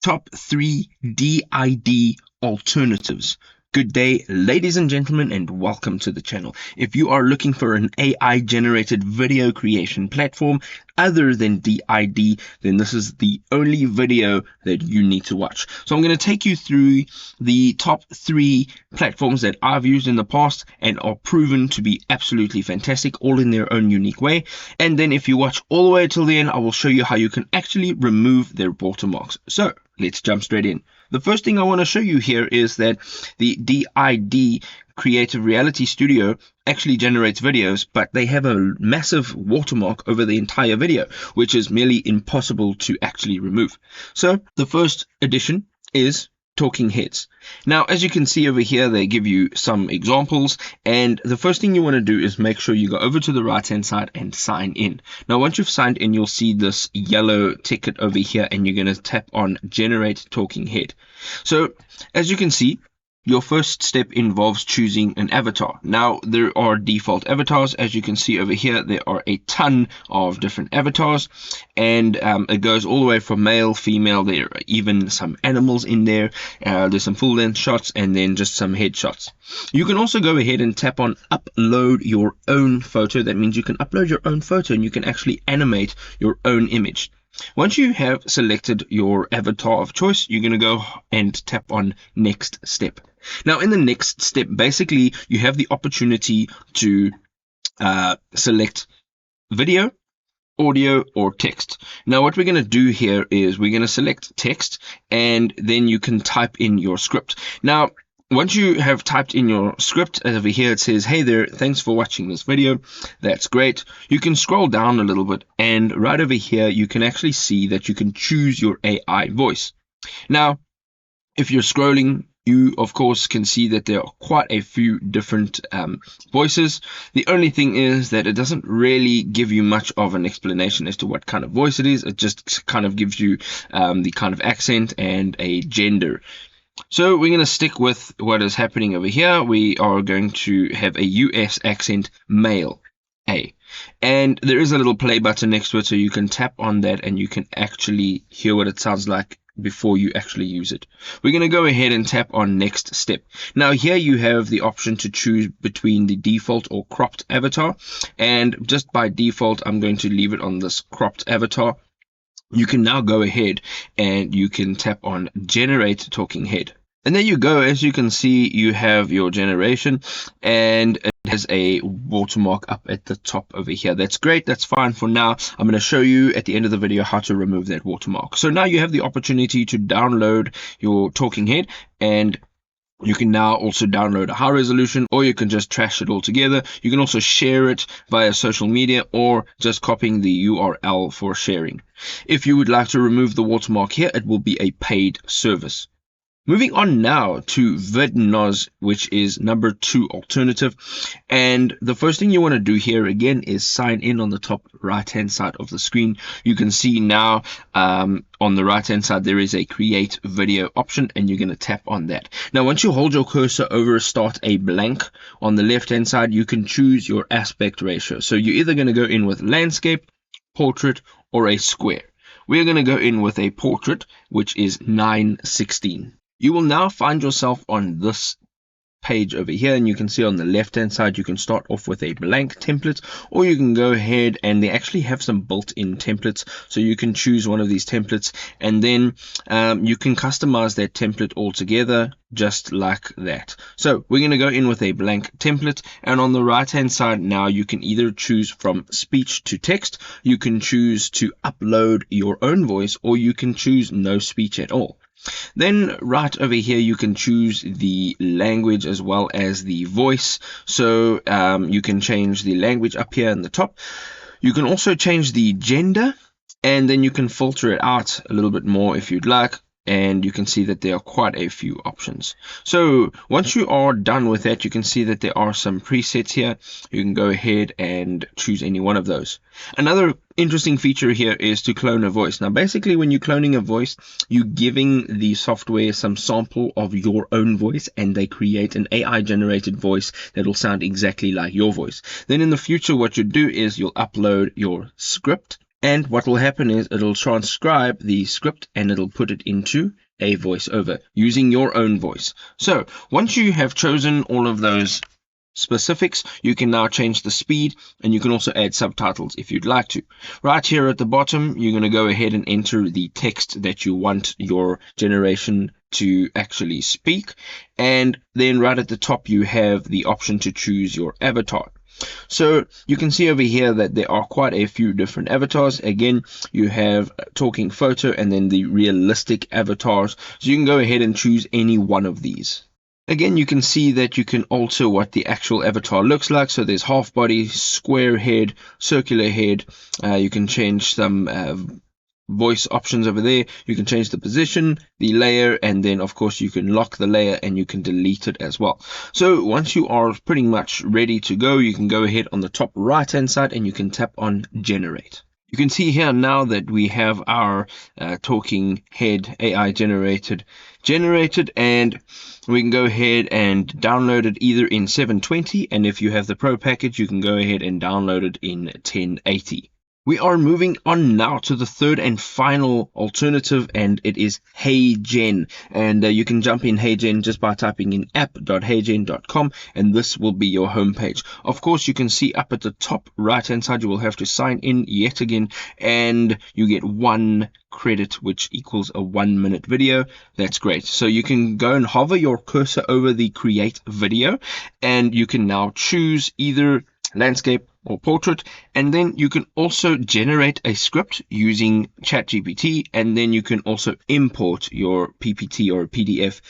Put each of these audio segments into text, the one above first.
Top 3 DID alternatives. Good day, ladies and gentlemen, and welcome to the channel. If you are looking for an AI generated video creation platform other than DID, then this is the only video that you need to watch. So I'm going to take you through the top 3 platforms that I've used in the past and are proven to be absolutely fantastic, all in their own unique way. And then if you watch all the way till the end, I will show you how you can actually remove their watermarks. So let's jump straight in. The first thing I want to show you here is that the DID Creative Reality Studio actually generates videos, but they have a massive watermark over the entire video, which is merely impossible to actually remove. So the first addition is TokkingHeads. Now, as you can see over here, they give you some examples, and the first thing you want to do is make sure you go over to the right hand side and sign in. Now, once you've signed in, you'll see this yellow ticket over here, and you're going to tap on Generate Talking Head. So as you can see, your first step involves choosing an avatar. Now, there are default avatars. As you can see over here, there are a ton of different avatars, and it goes all the way from male, female. There are even some animals in there. There's some full length shots and then just some headshots. You can also go ahead and tap on upload your own photo. That means you can upload your own photo and you can actually animate your own image. Once you have selected your avatar of choice, you're going to go and tap on next step. Now, in the next step, basically, you have the opportunity to select video, audio, or text. Now, what we're going to do here is we're going to select text, and then you can type in your script. Now, once you have typed in your script, over here it says, "Hey there, thanks for watching this video." That's great. You can scroll down a little bit, and right over here you can actually see that you can choose your AI voice. Now, if you're scrolling, you of course can see that there are quite a few different voices. The only thing is that it doesn't really give you much of an explanation as to what kind of voice it is. It just kind of gives you the kind of accent and a gender. So we're going to stick with what is happening over here. We are going to have a US accent, male, A. And there is a little play button next to it, so you can tap on that and you can actually hear what it sounds like before you actually use it. We're going to go ahead and tap on next step. Now here you have the option to choose between the default or cropped avatar. And just by default, I'm going to leave it on this cropped avatar. You can now go ahead and you can tap on Generate Talking Head. And there you go. As you can see, you have your generation and it has a watermark up at the top over here. That's great. That's fine for now. I'm going to show you at the end of the video how to remove that watermark. So now you have the opportunity to download your talking head, and you can now also download a high resolution, or you can just trash it all together. You can also share it via social media or just copying the URL for sharing. If you would like to remove the watermark here, it will be a paid service. Moving on now to Vidnoz, which is number 2 alternative. And the first thing you want to do here again is sign in on the top right hand side of the screen. You can see now on the right hand side there is a create video option, and you're going to tap on that. Now once you hold your cursor over start a blank on the left hand side, you can choose your aspect ratio. So you're either going to go in with landscape, portrait, or a square. We're going to go in with a portrait, which is 9:16. You will now find yourself on this page over here, and you can see on the left hand side you can start off with a blank template, or you can go ahead and they actually have some built-in templates, so you can choose one of these templates and then you can customize that template altogether just like that. So we're going to go in with a blank template, and on the right hand side now you can either choose from speech to text, you can choose to upload your own voice, or you can choose no speech at all. Then right over here you can choose the language as well as the voice. So you can change the language up here in the top. You can also change the gender, and then you can filter it out a little bit more if you'd like. And you can see that there are quite a few options. So once you are done with that, you can see that there are some presets here. You can go ahead and choose any one of those. Another interesting feature here is to clone a voice. Now basically when you're cloning a voice, you're giving the software some sample of your own voice, and they create an AI generated voice that will sound exactly like your voice. Then in the future what you do is you'll upload your script And what will happen is it'll transcribe the script and it'll put it into a voiceover using your own voice. So once you have chosen all of those specifics, you can now change the speed, and you can also add subtitles if you'd like to. Right here at the bottom, you're going to go ahead and enter the text that you want your generation to actually speak, and then right at the top you have the option to choose your avatar. So you can see over here that there are quite a few different avatars. Again, you have talking photo and then the realistic avatars. So you can go ahead and choose any one of these. Again, you can see that you can alter what the actual avatar looks like. So there's half body, square head, circular head. You can change some voice options over there. You can change the position, the layer, and then of course you can lock the layer and you can delete it as well. So once you are pretty much ready to go, you can go ahead on the top right hand side and you can tap on generate. You can see here now that we have our talking head AI generated, and we can go ahead and download it either in 720, and if you have the Pro package, you can go ahead and download it in 1080. We are moving on now to the third and final alternative, and it is HeyGen. And you can jump in HeyGen just by typing in app.heygen.com, and this will be your homepage. Of course, you can see up at the top right hand side, you will have to sign in yet again, and you get 1 credit, which equals a 1-minute video. That's great. So you can go and hover your cursor over the create video, and you can now choose either landscape or portrait, and then you can also generate a script using ChatGPT, and then you can also import your PPT or PDF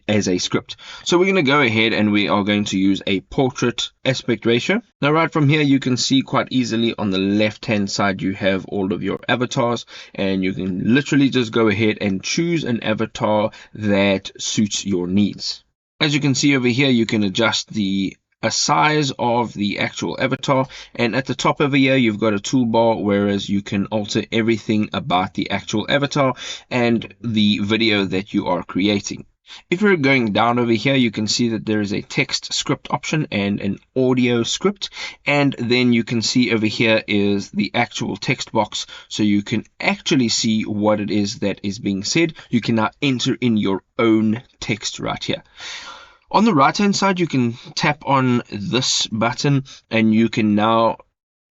as a script. So we're going to go ahead and we are going to use a portrait aspect ratio. Now right from here you can see quite easily on the left hand side you have all of your avatars, and you can literally just go ahead and choose an avatar that suits your needs. As you can see over here, you can adjust the size of the actual avatar, and at the top over here you've got a toolbar, whereas you can alter everything about the actual avatar and the video that you are creating. If we're going down over here, you can see that there is a text script option and an audio script, and then you can see over here is the actual text box, so you can actually see what it is that is being said. You can now enter in your own text right here. On the right hand side, you can tap on this button and you can now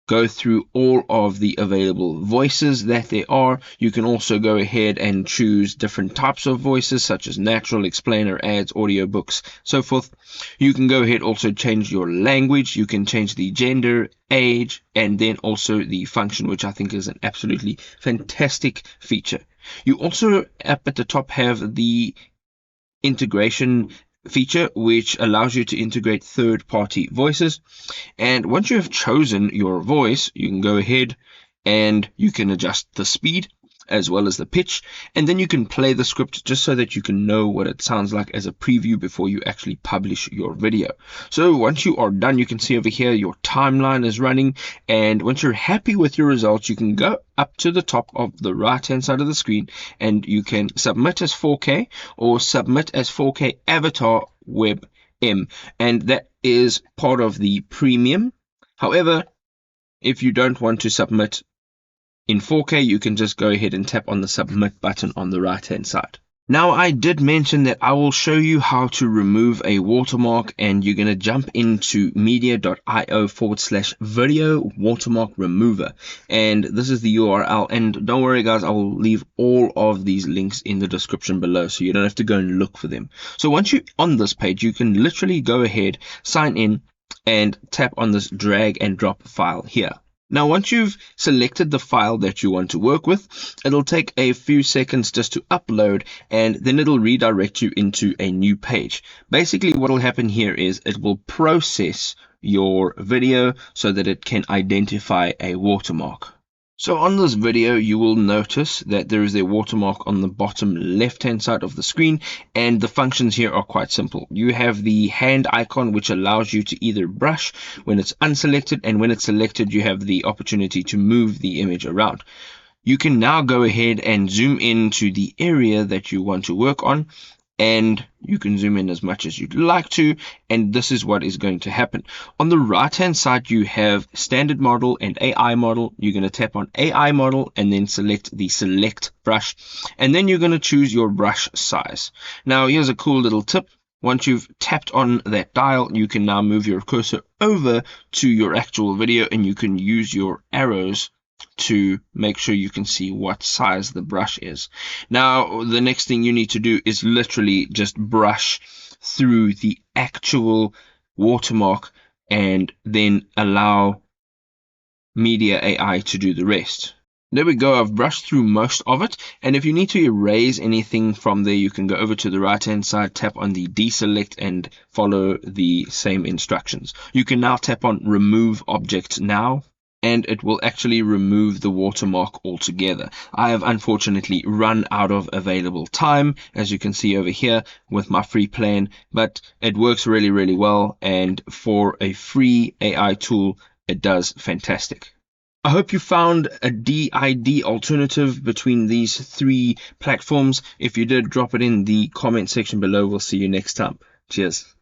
go through all of the available voices that there are. You can also go ahead and choose different types of voices such as natural, explainer, ads, audiobooks, so forth. You can go ahead also change your language. You can change the gender, age, and then also the function, which I think is an absolutely fantastic feature. You also up at the top have the integration feature, which allows you to integrate third-party voices. And once you have chosen your voice, you can go ahead and you can adjust the speed as well as the pitch, and then you can play the script just so that you can know what it sounds like as a preview before you actually publish your video. So once you are done, you can see over here your timeline is running, and once you're happy with your results, you can go up to the top of the right hand side of the screen and you can submit as 4K or submit as 4K avatar WebM, and that is part of the premium. However, if you don't want to submit in 4K, you can just go ahead and tap on the submit button on the right hand side. Now, I did mention that I will show you how to remove a watermark, and you're going to jump into media.io/video watermark remover, and this is the URL. And don't worry guys, I will leave all of these links in the description below, so you don't have to go and look for them. So once you're on this page, you can literally go ahead, sign in, and tap on this drag and drop file here. Now, once you've selected the file that you want to work with, it'll take a few seconds just to upload, and then it'll redirect you into a new page. Basically, what will happen here is it will process your video so that it can identify a watermark. So on this video, you will notice that there is a watermark on the bottom left-hand side of the screen, and the functions here are quite simple. You have the hand icon, which allows you to either brush when it's unselected, and when it's selected, you have the opportunity to move the image around. You can now go ahead and zoom into the area that you want to work on, and you can zoom in as much as you'd like to, and this is what is going to happen. On the right hand side, you have standard model and AI model. You're going to tap on AI model and then select the select brush, and then you're going to choose your brush size. Now here's a cool little tip. Once you've tapped on that dial, you can now move your cursor over to your actual video, and you can use your arrows to make sure you can see what size the brush is. Now, the next thing you need to do is literally just brush through the actual watermark and then allow Media AI to do the rest. There we go. I've brushed through most of it, and if you need to erase anything from there, you can go over to the right hand side, tap on the deselect, and follow the same instructions. You can now tap on remove object now, and it will actually remove the watermark altogether. I have unfortunately run out of available time, as you can see over here with my free plan, but it works really, really well, and for a free AI tool, it does fantastic. I hope you found a DID alternative between these three platforms. If you did, drop it in the comment section below. We'll see you next time. Cheers.